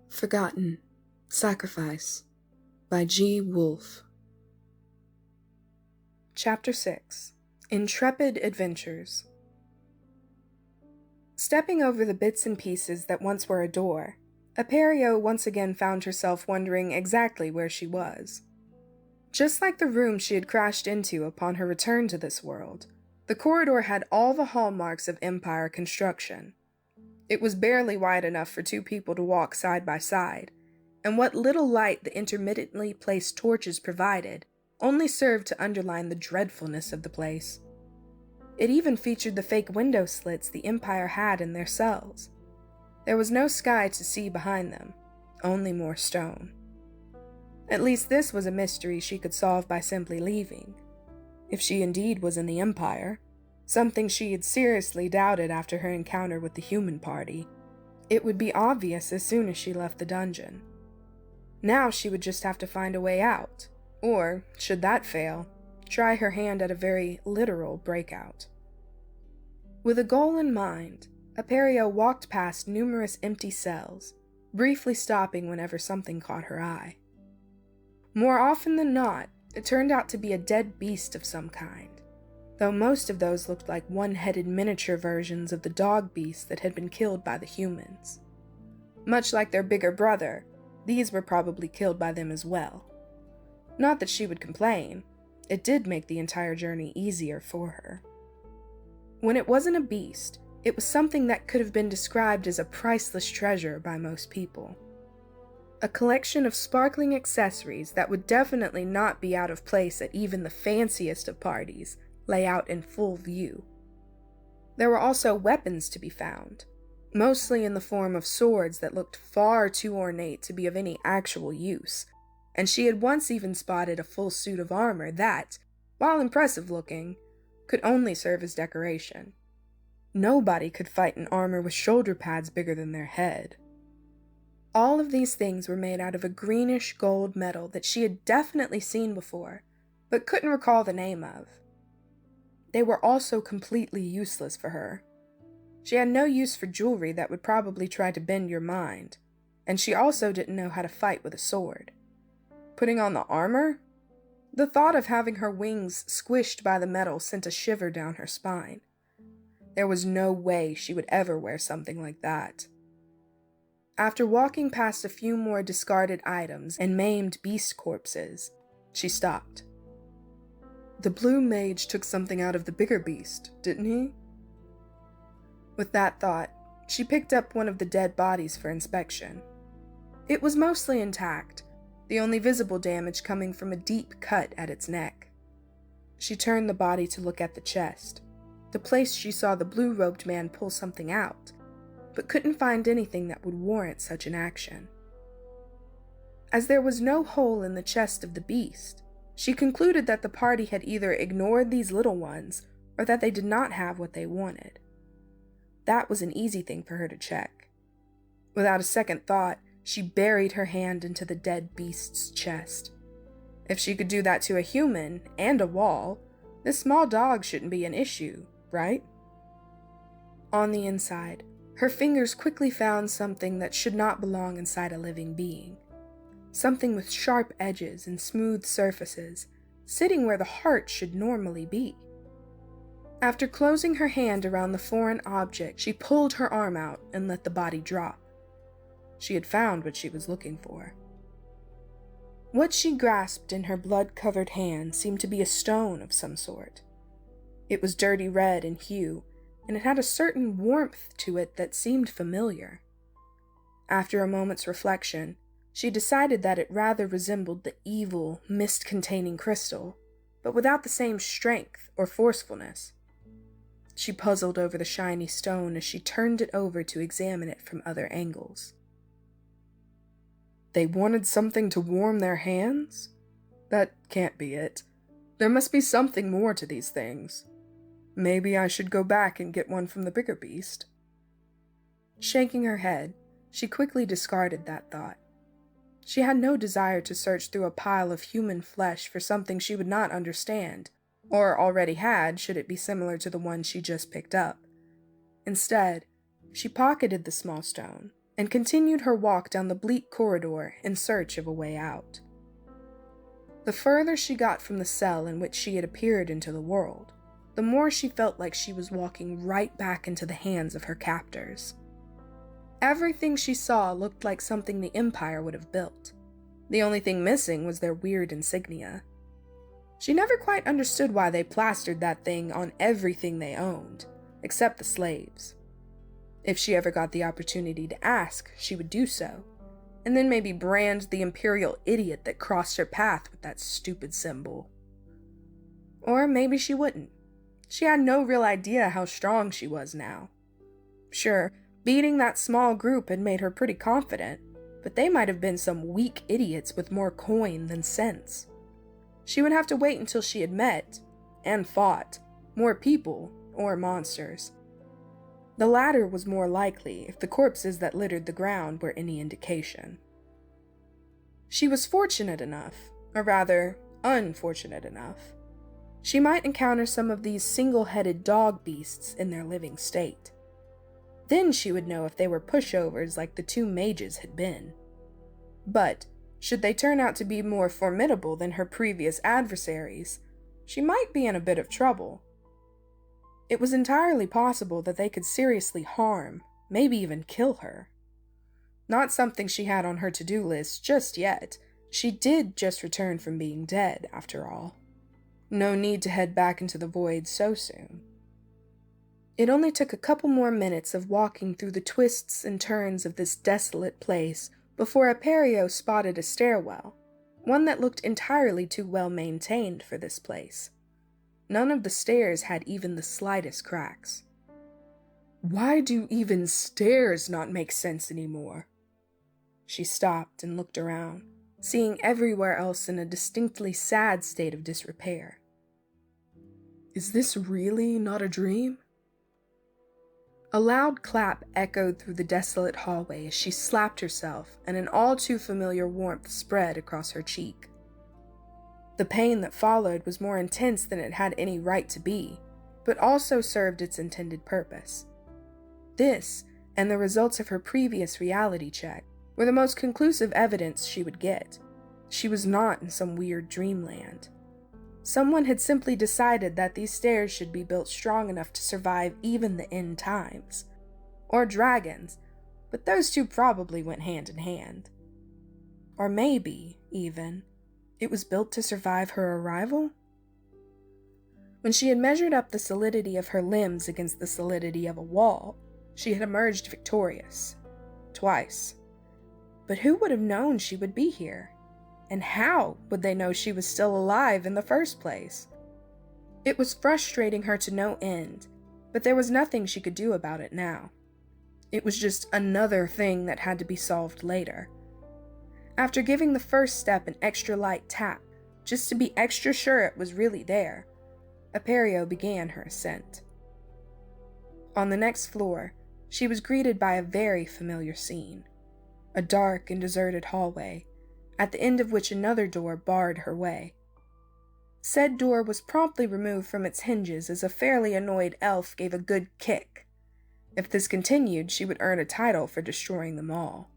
Forgotten. Sacrifice by G. Wolf. Chapter 6. Intrepid Adventures. Stepping over the bits and pieces that once were a door, Aperio once again found herself wondering exactly where she was. Just like the room she had crashed into upon her return to this world, the corridor had all the hallmarks of Empire construction. It was barely wide enough for two people to walk side by side, and what little light the intermittently placed torches provided only served to underline the dreadfulness of the place. It even featured the fake window slits the Empire had in their cells. There was no sky to see behind them, only more stone. At least this was a mystery she could solve by simply leaving. If she indeed was in the Empire, something she had seriously doubted after her encounter with the human party, it would be obvious as soon as she left the dungeon. Now she would just have to find a way out, or, should that fail, try her hand at a very literal breakout. With a goal in mind, Aperio walked past numerous empty cells, briefly stopping whenever something caught her eye. More often than not, it turned out to be a dead beast of some kind, though most of those looked like one-headed miniature versions of the dog beasts that had been killed by the humans. Much like their bigger brother, these were probably killed by them as well. Not that she would complain, it did make the entire journey easier for her. When it wasn't a beast, it was something that could have been described as a priceless treasure by most people. A collection of sparkling accessories that would definitely not be out of place at even the fanciest of parties lay out in full view. There were also weapons to be found, mostly in the form of swords that looked far too ornate to be of any actual use, and she had once even spotted a full suit of armor that, while impressive looking, could only serve as decoration. Nobody could fight in armor with shoulder pads bigger than their head. All of these things were made out of a greenish gold metal that she had definitely seen before, but couldn't recall the name of. They were also completely useless for her. She had no use for jewelry that would probably try to bend your mind, and she also didn't know how to fight with a sword. Putting on the armor? The thought of having her wings squished by the metal sent a shiver down her spine. There was no way she would ever wear something like that. After walking past a few more discarded items and maimed beast corpses, she stopped. The blue mage took something out of the bigger beast, didn't he? With that thought, she picked up one of the dead bodies for inspection. It was mostly intact, the only visible damage coming from a deep cut at its neck. She turned the body to look at the chest, the place she saw the blue-robed man pull something out, but couldn't find anything that would warrant such an action. As there was no hole in the chest of the beast, she concluded that the party had either ignored these little ones or that they did not have what they wanted. That was an easy thing for her to check. Without a second thought, she buried her hand into the dead beast's chest. If she could do that to a human and a wall, this small dog shouldn't be an issue, right? On the inside, her fingers quickly found something that should not belong inside a living being. Something with sharp edges and smooth surfaces, sitting where the heart should normally be. After closing her hand around the foreign object, she pulled her arm out and let the body drop. She had found what she was looking for. What she grasped in her blood-covered hand seemed to be a stone of some sort. It was dirty red in hue, and it had a certain warmth to it that seemed familiar. After a moment's reflection, she decided that it rather resembled the evil, mist-containing crystal, but without the same strength or forcefulness. She puzzled over the shiny stone as she turned it over to examine it from other angles. They wanted something to warm their hands? That can't be it. There must be something more to these things. Maybe I should go back and get one from the bigger beast. Shaking her head, she quickly discarded that thought. She had no desire to search through a pile of human flesh for something she would not understand, or already had should it be similar to the one she just picked up. Instead, she pocketed the small stone and continued her walk down the bleak corridor in search of a way out. The further she got from the cell in which she had appeared into the world, the more she felt like she was walking right back into the hands of her captors. Everything she saw looked like something the Empire would have built. The only thing missing was their weird insignia. She never quite understood why they plastered that thing on everything they owned, except the slaves. If she ever got the opportunity to ask, she would do so, and then maybe brand the Imperial idiot that crossed her path with that stupid symbol. Or maybe she wouldn't. She had no real idea how strong she was now. Sure, beating that small group had made her pretty confident, but they might have been some weak idiots with more coin than sense. She would have to wait until she had met, and fought, more people or monsters. The latter was more likely if the corpses that littered the ground were any indication. She was fortunate enough, or rather, unfortunate enough. She might encounter some of these single-headed dog beasts in their living state. Then she would know if they were pushovers like the two mages had been. But, should they turn out to be more formidable than her previous adversaries, she might be in a bit of trouble. It was entirely possible that they could seriously harm, maybe even kill her. Not something she had on her to-do list just yet. She did just return from being dead, after all. No need to head back into the void so soon. It only took a couple more minutes of walking through the twists and turns of this desolate place before Aperio spotted a stairwell, one that looked entirely too well maintained for this place. None of the stairs had even the slightest cracks. Why do even stairs not make sense anymore? She stopped and looked around, seeing everywhere else in a distinctly sad state of disrepair. Is this really not a dream? A loud clap echoed through the desolate hallway as she slapped herself, and an all-too-familiar warmth spread across her cheek. The pain that followed was more intense than it had any right to be, but also served its intended purpose. This, and the results of her previous reality check, were the most conclusive evidence she would get. She was not in some weird dreamland. Someone had simply decided that these stairs should be built strong enough to survive even the end times. Or dragons, but those two probably went hand in hand. Or maybe, even, it was built to survive her arrival? When she had measured up the solidity of her limbs against the solidity of a wall, she had emerged victorious. Twice. But who would have known she would be here? And how would they know she was still alive in the first place? It was frustrating her to no end, but there was nothing she could do about it now. It was just another thing that had to be solved later. After giving the first step an extra light tap, just to be extra sure it was really there, Aperio began her ascent. On the next floor, she was greeted by a very familiar scene. A dark and deserted hallway, at the end of which another door barred her way. Said door was promptly removed from its hinges as a fairly annoyed elf gave a good kick. If this continued, she would earn a title for destroying them all.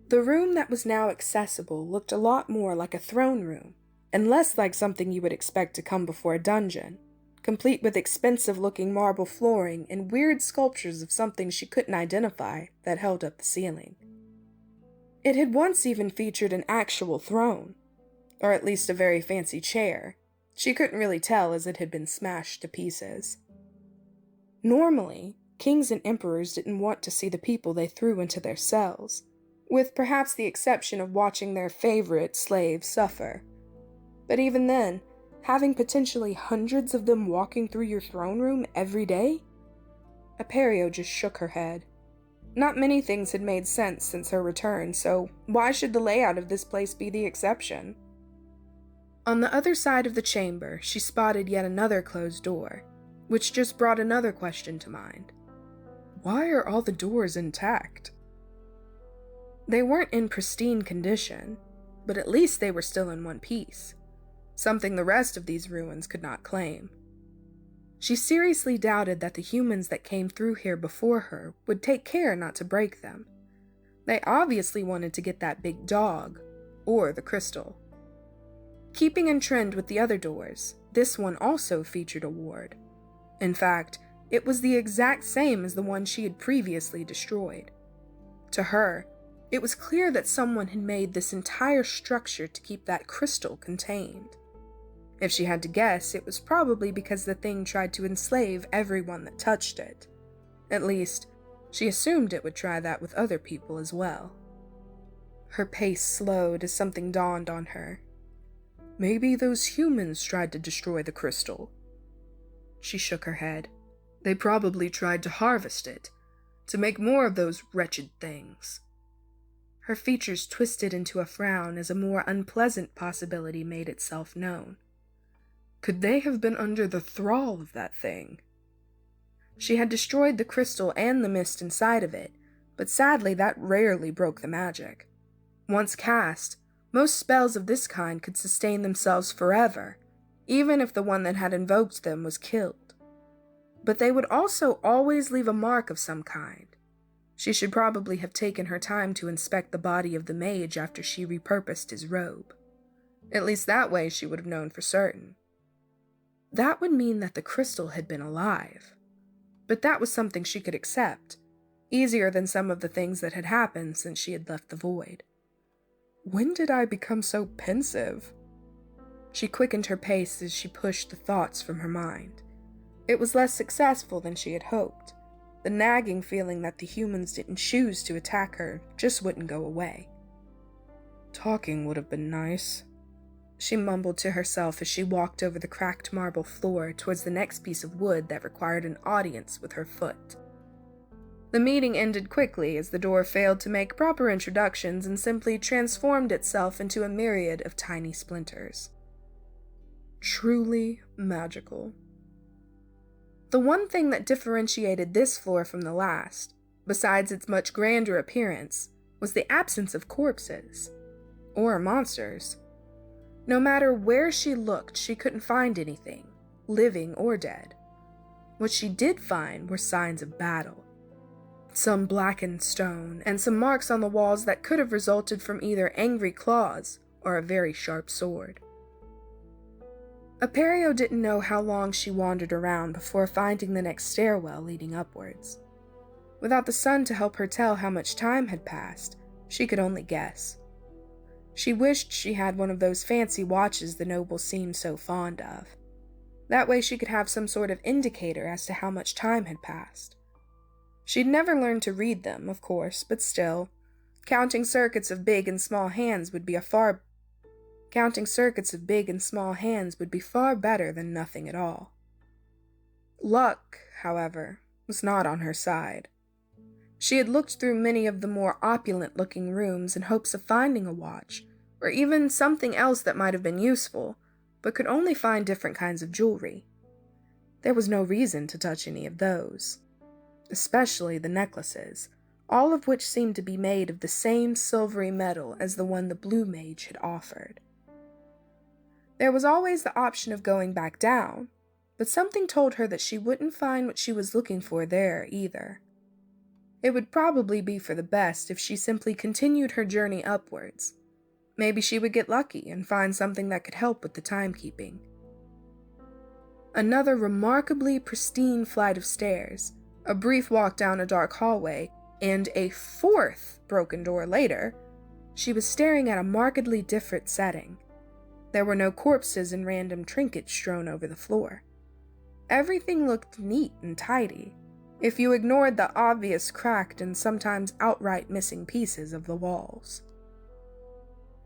The room that was now accessible looked a lot more like a throne room, and less like something you would expect to come before a dungeon, complete with expensive-looking marble flooring and weird sculptures of something she couldn't identify that held up the ceiling. It had once even featured an actual throne, or at least a very fancy chair. She couldn't really tell as it had been smashed to pieces. Normally, kings and emperors didn't want to see the people they threw into their cells, with perhaps the exception of watching their favorite slaves suffer. But even then, having potentially hundreds of them walking through your throne room every day? Aperio just shook her head. Not many things had made sense since her return, so why should the layout of this place be the exception? On the other side of the chamber, she spotted yet another closed door, which just brought another question to mind. Why are all the doors intact? They weren't in pristine condition, but at least they were still in one piece, something the rest of these ruins could not claim. She seriously doubted that the humans that came through here before her would take care not to break them. They obviously wanted to get that big dog, or the crystal. Keeping in trend with the other doors, this one also featured a ward. In fact, it was the exact same as the one she had previously destroyed. To her, it was clear that someone had made this entire structure to keep that crystal contained. If she had to guess, it was probably because the thing tried to enslave everyone that touched it. At least, she assumed it would try that with other people as well. Her pace slowed as something dawned on her. Maybe those humans tried to destroy the crystal. She shook her head. They probably tried to harvest it, to make more of those wretched things. Her features twisted into a frown as a more unpleasant possibility made itself known. Could they have been under the thrall of that thing? She had destroyed the crystal and the mist inside of it, but sadly that rarely broke the magic. Once cast, most spells of this kind could sustain themselves forever, even if the one that had invoked them was killed. But they would also always leave a mark of some kind. She should probably have taken her time to inspect the body of the mage after she repurposed his robe. At least that way she would have known for certain. That would mean that the crystal had been alive. But that was something she could accept, easier than some of the things that had happened since she had left the void. When did I become so pensive? She quickened her pace as she pushed the thoughts from her mind. It was less successful than she had hoped. The nagging feeling that the humans didn't choose to attack her just wouldn't go away. Talking would have been nice, she mumbled to herself as she walked over the cracked marble floor towards the next piece of wood that required an audience with her foot. The meeting ended quickly as the door failed to make proper introductions and simply transformed itself into a myriad of tiny splinters. Truly magical. The one thing that differentiated this floor from the last, besides its much grander appearance, was the absence of corpses, or monsters. No matter where she looked, she couldn't find anything, living or dead. What she did find were signs of battle. Some blackened stone, and some marks on the walls that could have resulted from either angry claws or a very sharp sword. Aperio didn't know how long she wandered around before finding the next stairwell leading upwards. Without the sun to help her tell how much time had passed, she could only guess. She wished she had one of those fancy watches the nobles seemed so fond of. That way she could have some sort of indicator as to how much time had passed. She'd never learned to read them, of course, but still, counting circuits of big and small hands would be far better than nothing at all. Luck, however, was not on her side. She had looked through many of the more opulent-looking rooms in hopes of finding a watch, or even something else that might have been useful, but could only find different kinds of jewelry. There was no reason to touch any of those, especially the necklaces, all of which seemed to be made of the same silvery metal as the one the blue mage had offered. There was always the option of going back down, but something told her that she wouldn't find what she was looking for there either. It would probably be for the best if she simply continued her journey upwards. Maybe she would get lucky and find something that could help with the timekeeping. Another remarkably pristine flight of stairs, a brief walk down a dark hallway, and a fourth broken door later, she was staring at a markedly different setting. There were no corpses and random trinkets strewn over the floor. Everything looked neat and tidy, if you ignored the obvious cracked and sometimes outright missing pieces of the walls.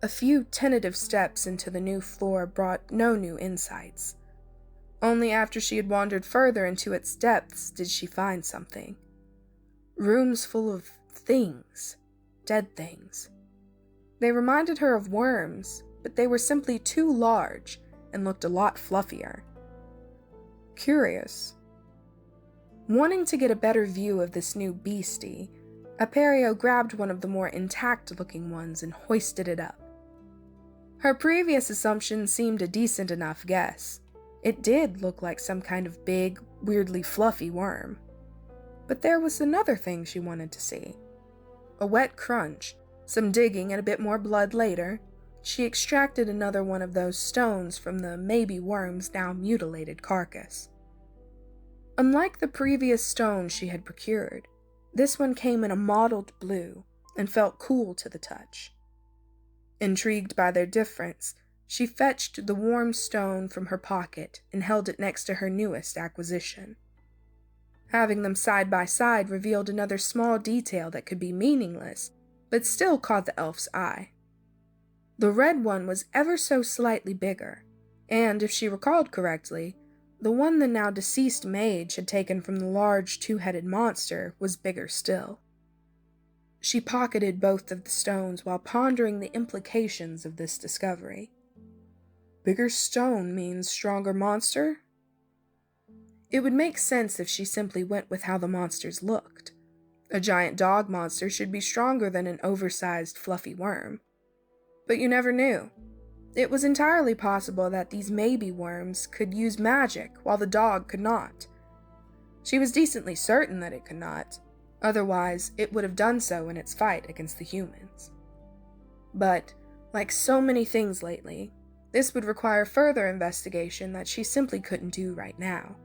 A few tentative steps into the new floor brought no new insights. Only after she had wandered further into its depths did she find something. Rooms full of things, dead things. They reminded her of worms, but they were simply too large and looked a lot fluffier. Curious. Wanting to get a better view of this new beastie, Aperio grabbed one of the more intact-looking ones and hoisted it up. Her previous assumption seemed a decent enough guess. It did look like some kind of big, weirdly fluffy worm. But there was another thing she wanted to see. A wet crunch, some digging, and a bit more blood later, she extracted another one of those stones from the maybe worm's now mutilated carcass. Unlike the previous stone she had procured, this one came in a mottled blue and felt cool to the touch. Intrigued by their difference, she fetched the warm stone from her pocket and held it next to her newest acquisition. Having them side by side revealed another small detail that could be meaningless, but still caught the elf's eye. The red one was ever so slightly bigger, and, if she recalled correctly, the one the now deceased mage had taken from the large two-headed monster was bigger still. She pocketed both of the stones while pondering the implications of this discovery. Bigger stone means stronger monster? It would make sense if she simply went with how the monsters looked. A giant dog monster should be stronger than an oversized fluffy worm. But you never knew. It was entirely possible that these maybe worms could use magic while the dog could not. She was decently certain that it could not. Otherwise, it would have done so in its fight against the humans. But, like so many things lately, this would require further investigation that she simply couldn't do right now.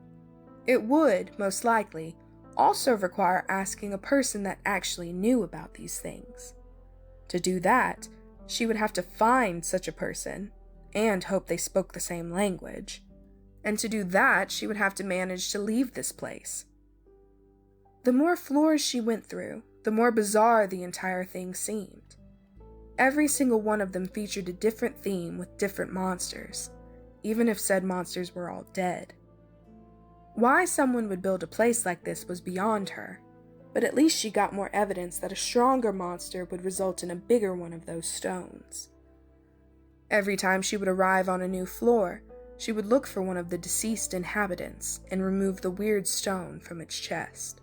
It would, most likely, also require asking a person that actually knew about these things. To do that, she would have to find such a person, and hope they spoke the same language. And to do that, she would have to manage to leave this place. The more floors she went through, the more bizarre the entire thing seemed. Every single one of them featured a different theme with different monsters, even if said monsters were all dead. Why someone would build a place like this was beyond her, but at least she got more evidence that a stronger monster would result in a bigger one of those stones. Every time she would arrive on a new floor, she would look for one of the deceased inhabitants and remove the weird stone from its chest.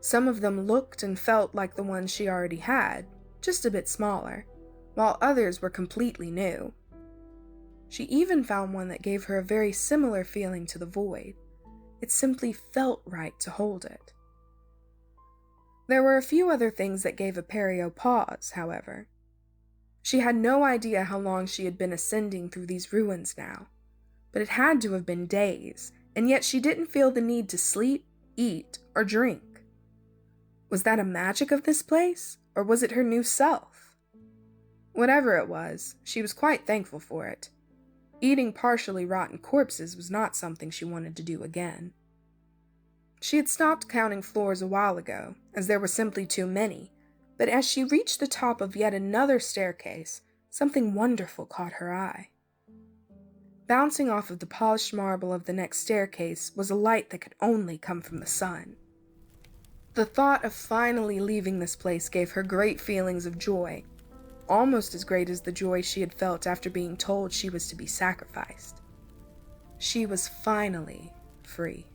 Some of them looked and felt like the ones she already had, just a bit smaller, while others were completely new. She even found one that gave her a very similar feeling to the void. It simply felt right to hold it. There were a few other things that gave Aperio pause, however. She had no idea how long she had been ascending through these ruins now, but it had to have been days, and yet she didn't feel the need to sleep, eat, or drink. Was that a magic of this place, or was it her new self? Whatever it was, she was quite thankful for it. Eating partially rotten corpses was not something she wanted to do again. She had stopped counting floors a while ago, as there were simply too many, but as she reached the top of yet another staircase, something wonderful caught her eye. Bouncing off of the polished marble of the next staircase was a light that could only come from the sun. The thought of finally leaving this place gave her great feelings of joy, almost as great as the joy she had felt after being told she was to be sacrificed. She was finally free.